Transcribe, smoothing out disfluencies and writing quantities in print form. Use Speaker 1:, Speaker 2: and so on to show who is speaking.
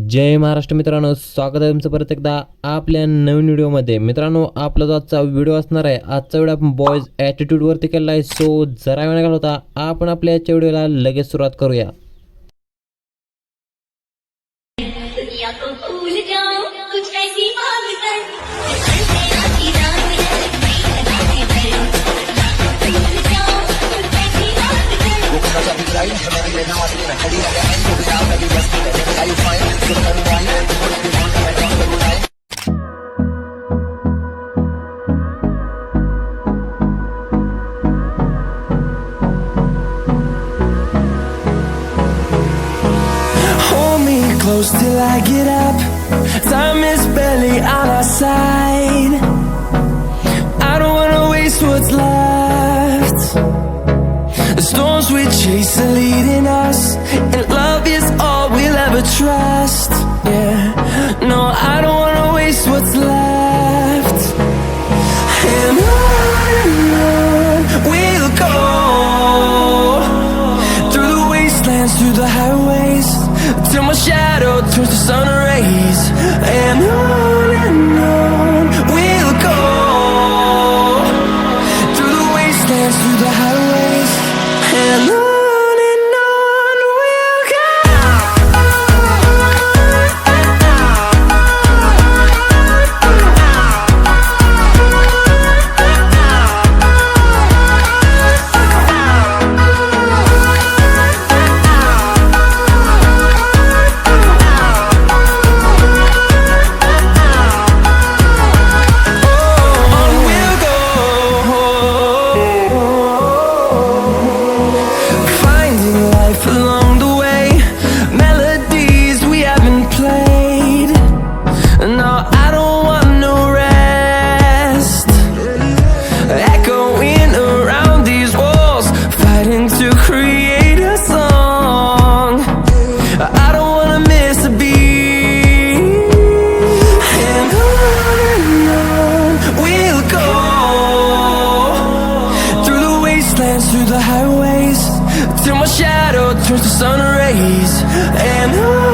Speaker 1: जय महाराष्ट्र मित्रांनो, स्वागत आहे तुमचं परत एकदा आपल्या नवीन व्हिडिओमध्ये। मित्रांनो, आपला जो आजचा व्हिडिओ असणार आहे, आजचा व्हिडिओ आपण बॉयज ॲटिट्यूड वरती केला आहे। सो जरा वेळ निघाला होता, आपण आपल्या आजच्या व्हिडिओला लगेच सुरुवात करूया।
Speaker 2: Hold me close till I get up. Time is barely on our side. I don't wanna waste what's left. The storms we chase are leading us, and love is all we'll ever trust. Yeah, no, I don't wanna waste what's left. And on we'll go, through the wastelands, through the highways, till my shadow turns to sun rays. And on we'll go, through the wastelands, through the highways, and on we'll go. Through the highways, till my shadow turns to sun rays. And on